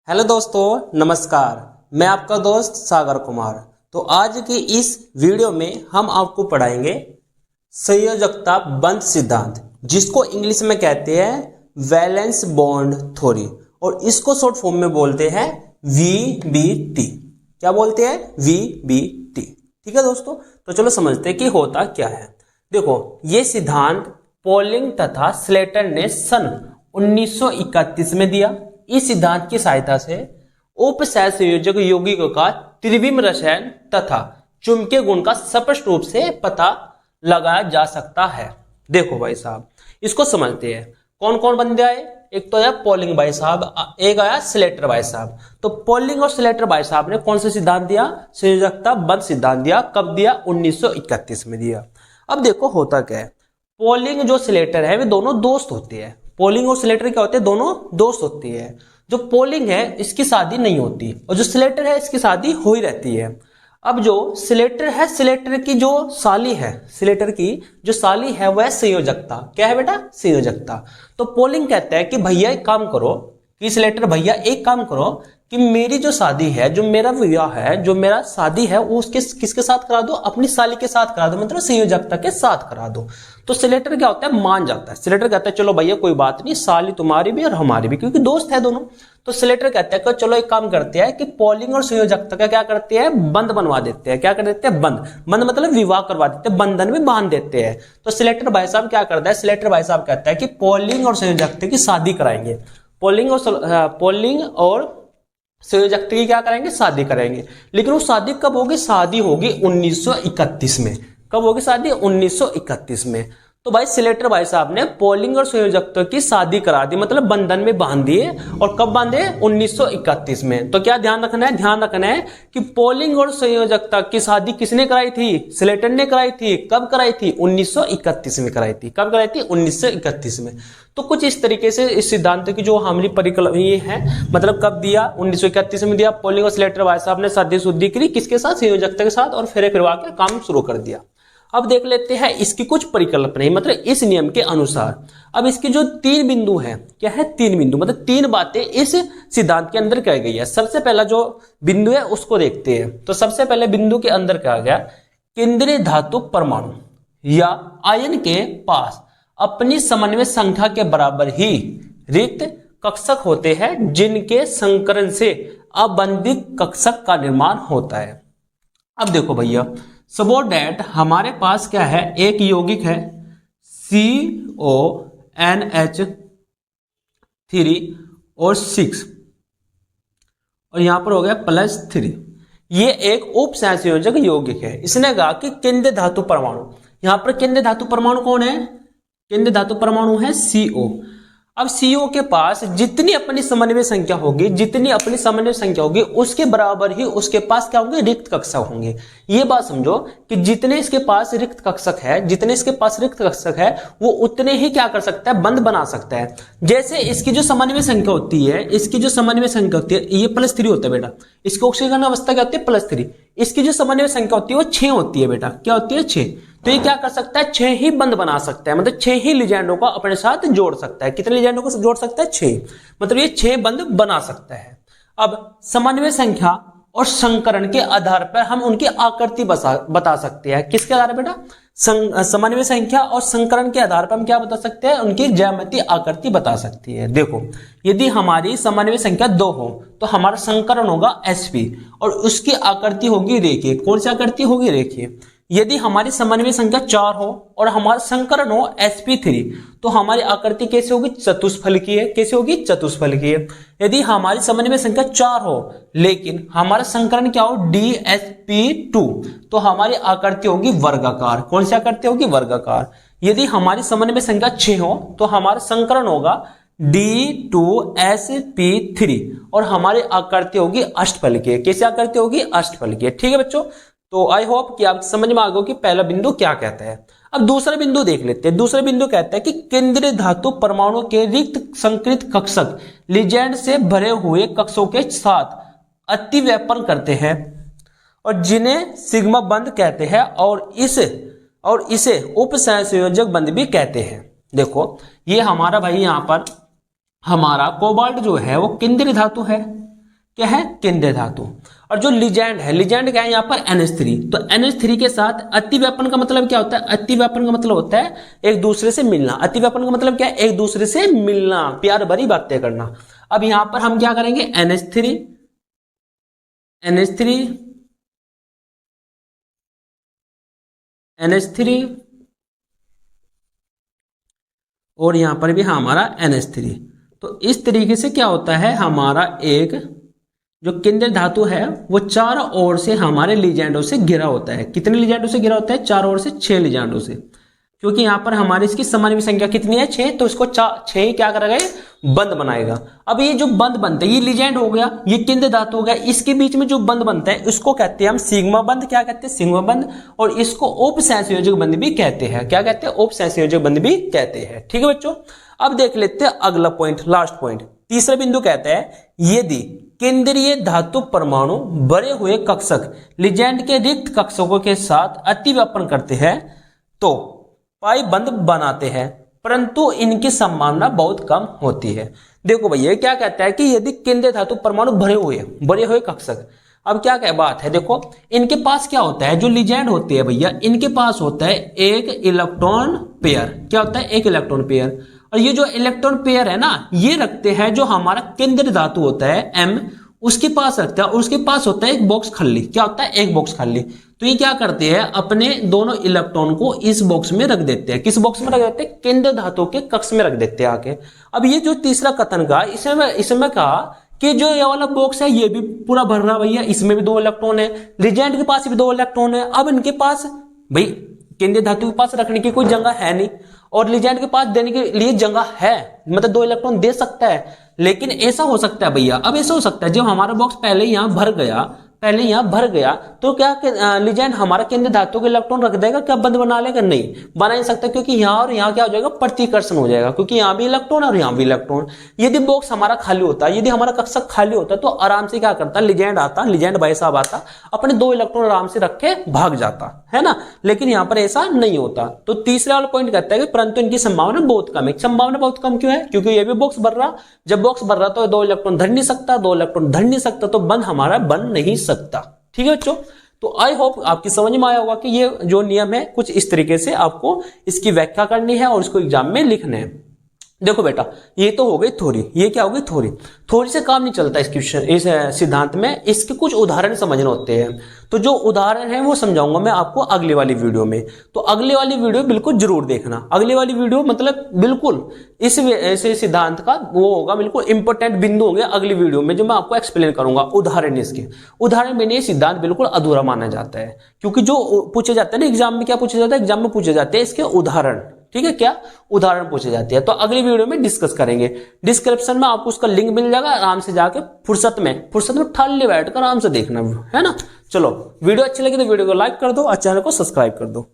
Hello दोस्तों, नमस्कार। मैं आपका दोस्त सागर कुमार। तो आज की इस वीडियो में हम आपको पढ़ाएंगे संयोजकता बंध सिद्धांत, जिसको इंग्लिश में कहते हैं वैलेंस बॉन्ड थ्योरी, और इसको शॉर्ट फॉर्म में बोलते हैं VBT। क्या बोलते हैं? VBT। ठीक है दोस्तों, तो चलो समझते हैं कि होता क्या है। देखो, ये सिद्धांत पॉलिंग तथा स्लेटर ने सन 1931 में दिया। इस सिद्धांत की सहायता से उपसहसंयोजक यौगिकों का त्रिविम रसायन तथा चुंबकीय गुण का स्पष्ट रूप से पता लगाया जा सकता है। देखो भाई साहब, इसको समझते हैं। कौन कौन बंदे आए? एक तो आया पॉलिंग भाई साहब, एक आया स्लेटर भाई साहब। तो पॉलिंग और स्लेटर भाई साहब ने कौन सा सिद्धांत दिया? संयोजकता बंध सिद्धांत दिया। कब दिया? 1931 में दिया। अब देखो होता क्या है। पॉलिंग जो स्लेटर है वे दोनों दोस्त होते हैं। पॉलिंग और स्लेटर क्या होते हैं? दोनों दोस्त होती है। जो पॉलिंग है इसकी शादी नहीं होती, और जो स्लेटर है इसकी शादी हो ही रहती है। अब जो स्लेटर है, स्लेटर की जो साली है, स्लेटर की जो साली है वह संयोजकता। क्या है बेटा? संयोजकता। तो पॉलिंग कहता है कि भैया एक काम करो, कि स्लेटर भैया एक काम करो कि मेरी जो शादी है, जो मेरा विवाह है, जो मेरा शादी है, वो उसके किसके साथ करा दो? अपनी साली के साथ करा दो, मतलब संयोजकता के साथ करा दो। तो स्लेटर क्या होता है? मान जाता है। स्लेटर कहता है चलो भैया कोई बात नहीं, साली तुम्हारी भी और हमारी भी, क्योंकि दोस्त है दोनों। तो स्लेटर कहता है कि चलो एक काम करते हैं कि पॉलिंग और संयोजकता का क्या करते हैं? बंध बनवा देते हैं। क्या कर देते हैं? बंध। बंध मतलब विवाह करवा देते हैं, बंधन में बांध देते हैं। तो स्लेटर भाई साहब क्या करता है? स्लेटर भाई साहब कहता है कि पॉलिंग और संयोजकता की शादी कराएंगे। पॉलिंग और संयोजकता की क्या करेंगे? शादी करेंगे। लेकिन वो शादी कब होगी? शादी होगी 1931 में। कब होगी शादी? 1931 में। तो भाई स्लेटर भाई साहब ने पॉलिंग और संयोजकता की शादी करा दी, मतलब बंधन में बांध दिए। और कब बांधे? 1931 में। तो क्या ध्यान रखना है? ध्यान रखना है कि पॉलिंग और संयोजकता की शादी किसने कराई थी? स्लेटर ने कराई थी। कब कराई थी? 1931 में कराई थी। कब कराई थी? 1931 में। तो कुछ इस तरीके से इस सिद्धांत की जो हमारी परिकल्पना ये है, मतलब कब दिया? 1931 में दिया। पॉलिंग और स्लेटर भाई साहब ने शादी शुद्धि करी किसके साथ? संयोजकता के साथ, और फिर फिरवा के काम शुरू कर दिया। अब देख लेते हैं इसकी कुछ परिकल्पना, मतलब इस नियम के अनुसार। अब इसकी जो 3 बिंदु है, क्या है? 3 बिंदु, मतलब 3 बातें इस सिद्धांत के अंदर कही गई है। सबसे पहला जो बिंदु है उसको देखते हैं। तो सबसे पहले बिंदु के अंदर कहा गया, केंद्रीय धातु परमाणु या आयन के पास अपनी समन्वय संख्या के बराबर ही रिक्त कक्षक होते हैं, जिनके संकरण से अबंधित कक्षक का निर्माण होता है। अब देखो भैया, सपोज दैट हमारे पास क्या है? एक यौगिक है CONH3 और 6, और यहां पर हो गया +3। ये एक उपसहसंयोजक यौगिक है। इसने कहा कि केंद्रीय धातु परमाणु, यहां पर केंद्रीय धातु परमाणु कौन है? केंद्रीय धातु परमाणु है CO। अब CO के पास जितनी अपनी समन्वय संख्या होगी, जितनी अपनी समन्वय संख्या होगी, उसके बराबर ही उसके पास क्या होंगे? रिक्त कक्षक होंगे। ये बात समझो कि जितने इसके पास रिक्त कक्षक है, जितने इसके पास रिक्त कक्षक है, वो उतने ही क्या कर सकता है? बंध बना सकता है। जैसे इसकी जो समन्वय संख्या होती है, इसकी जो समन्वय संख्या होती है, ये +3 होता है बेटा। इसकी ऑक्सीकरण अवस्था क्या होती है? +3। इसकी जो समन्वय संख्या होती है वो 6 होती है बेटा। क्या होती है? 6। तो ये क्या कर सकता है? 6 ही बंध बना सकता है, मतलब 6 ही लिगेंडों को अपने साथ जोड़ सकता है। कितने लिगेंडों को जोड़ सकता है? 6। मतलब ये 6 बंध बना सकता है। अब समन्वय संख्या और संकरण के आधार पर हम उनकी आकृति बता सकते हैं। किसके आधार पर बेटा? समन्वय संख्या और संकरण के आधार पर हम क्या बता सकते हैं? उनकी ज्यामितीय आकृति बता सकती है। देखो, यदि हमारी समन्वय संख्या 2 हो तो हमारा संकरण होगा sp, और उसकी आकृति होगी रेखीय। कौन सी आकृति होगी? रेखीय। यदि हमारी समन्वय संख्या 4 हो और हमारा संकरण हो sp3, तो हमारी आकृति कैसे होगी? चतुष्फलकीय। कैसे होगी? चतुष्फलकीय। यदि हमारी समन्वय संख्या 4 हो लेकिन हमारा संकरण क्या हो? dsp2, तो हमारी आकृति होगी वर्गाकार। कौन सी आकृति होगी? वर्गाकार। यदि हमारी समन्वय संख्या 6 हो तो हमारा संकरण होगा d2sp3, और हमारी आकृति होगी अष्टफलकीय। कैसी आकृति होगी? अष्टफलकीय। ठीक है बच्चों, तो आई होप कि आप समझ में आ गए कि पहला बिंदु क्या कहता है। अब दूसरा बिंदु देख लेते हैं। दूसरा बिंदु कहता है कि केंद्रीय धातु परमाणु के रिक्त संकृत कक्षक लिगेंड से भरे हुए कक्षों के साथ अतिव्यापन करते हैं, और जिन्हें सिग्मा बंध कहते हैं, और इसे उपसहसंयोजक बंध भी कहते हैं। देखो, ये हमारा भाई यहां पर हमारा कोबाल्ट जो है वो केंद्रीय धातु है। क्या है, केंद्रीय धातु। और जो लिगैंड है, लिगैंड क्या है यहाँ पर NH3, तो NH3 के साथ अतिव्यापन का मतलब क्या होता है, अतिव्यापन का मतलब होता है एक दूसरे से मिलना। अतिव्यापन का मतलब क्या है, एक दूसरे से मिलना, प्यार भरी बातें करना। अब यहां पर हम क्या करेंगे, NH3 और यहां पर भी हमारा NH3। तो इस तरीके से क्या होता है, हमारा एक जो केंद्रीय धातु है वो चारों ओर से हमारे लिगैंडों से घिरा होता है। कितने लिगैंडों से घिरा होता है, चारों ओर से 6 लिगैंडों से। क्योंकि यहां पर हमारी इसकी समानवी संख्या कितनी है, 6, तो इसको 6 ही क्या करेगा, बंद बनाएगा। अब ये जो बंद बनता है, ये लिगैंड हो गया, ये केंद्रीय धातु हो गया, इसके बीच में जो बंद बनता है उसको कहते हैं हम सिग्मा बंद। क्या कहते हैं, सिग्मा बंद। और इसको उपसंयोजक बंद भी कहते हैं। क्या कहते हैं, उपसंयोजक बंद भी कहते हैं। ठीक है बच्चों, अब देख लेते हैं अगला पॉइंट, लास्ट पॉइंट, तीसरा बिंदु कहता है यदि केंद्रीय धातु परमाणु भरे हुए कक्षक लिगैंड के रिक्त कक्षकों के साथ अतिव्यापन करते हैं तो पाई बंद बनाते हैं, परंतु इनकी संभावना बहुत कम होती है। देखो भैया क्या कहता है कि यदि केंद्रीय धातु परमाणु भरे हुए कक्षक, अब क्या क्या बात है, देखो इनके पास क्या होता है, जो लिगैंड होते हैं भैया इनके पास होता है एक इलेक्ट्रॉन पेयर। क्या होता है, एक इलेक्ट्रॉन पेयर। और ये जो इलेक्ट्रॉन पेयर है ना, ये रखते हैं जो हमारा केंद्रीय धातु होता है M, उसके पास रखता है। और उसके पास होता है एक बॉक्स खाली। क्या होता है, एक बॉक्स खाली। तो ये क्या करते हैं, अपने दोनों इलेक्ट्रॉन को इस बॉक्स में रख देते हैं। किस बॉक्स में रख देते हैं, केंद्रीय धातु के कक्ष में रख देते हैं आके। अब ये जो तीसरा कथन का, इसमें कहा कि जो ये वाला बॉक्स है ये भी पूरा भर रहा भैया, इसमें भी 2 इलेक्ट्रॉन है, लिगैंड के पास भी 2 इलेक्ट्रॉन है। अब इनके पास भाई केंद्रीय धातु के पास रखने की कोई जगह है नहीं, और लिगैंड के पास देने के लिए जगह है, मतलब 2 इलेक्ट्रॉन दे सकता है। लेकिन ऐसा हो सकता है भैया, अब ऐसा हो सकता है जब हमारा बॉक्स पहले यहां भर गया तो क्या लिगैंड हमारा केंद्रीय धातु के इलेक्ट्रॉन रख देगा, क्या बंद बना लेगा, नहीं बना नहीं सकता, क्योंकि यहां और यहां क्या हो जाएगा, प्रतिकर्षण हो जाएगा, क्योंकि यहां भी इलेक्ट्रॉन और यहां भी इलेक्ट्रॉन। यदि बॉक्स हमारा खाली होता, यदि हमारा कक्षक खाली होता तो आराम से क्या करता, लिगैंड भाई साहब आता, अपने 2 इलेक्ट्रॉन आराम से रख के भाग जाता है ना। लेकिन यहां पर ऐसा नहीं होता। तो तीसरा वाला पॉइंट कहता है कि परंतु इनकी संभावना बहुत कम है। संभावना बहुत कम क्यों है, क्योंकि ये भी बॉक्स भर रहा, जब बॉक्स भर रहा तो 2 इलेक्ट्रॉन धर नहीं सकता, 2 इलेक्ट्रॉन धर नहीं सकता, तो बंद हमारा बन नहीं सकता। ठीक है बच्चों, तो आई होप आपकी समझ में आया होगा कि ये जो नियम है कुछ इस तरीके से आपको इसकी व्याख्या करनी है और इसको एग्जाम में लिखना है। देखो बेटा, ये तो हो गई थ्योरी, ये क्या हो गई थ्योरी से काम नहीं चलता इस सिद्धांत में, इसके कुछ उदाहरण समझने होते हैं। तो जो उदाहरण है वो समझाऊंगा मैं आपको अगली वाली वीडियो में। तो अगली वाली वीडियो बिल्कुल जरूर देखना। अगली वाली वीडियो मतलब बिल्कुल इस ऐसे सिद्धांत का वो होगा, बिल्कुल इंपॉर्टेंट बिंदु होंगे अगली वीडियो में जो मैं आपको एक्सप्लेन करूंगा। उदाहरण इसके, उदाहरण में सिद्धांत बिल्कुल अधूरा माना जाता है, क्योंकि जो पूछे जाते हैं ना एग्जाम में, क्या पूछा जाता है, एग्जाम में पूछे जाते हैं इसके उदाहरण। ठीक है, क्या उदाहरण पूछे जाते हैं, तो अगली वीडियो में डिस्कस करेंगे। डिस्क्रिप्शन में आपको उसका लिंक मिल जाएगा, आराम से जाके फुर्सत में ठाली बैठकर आराम से देखना है ना। चलो, वीडियो अच्छी लगी तो वीडियो को लाइक कर दो और चैनल को सब्सक्राइब कर दो।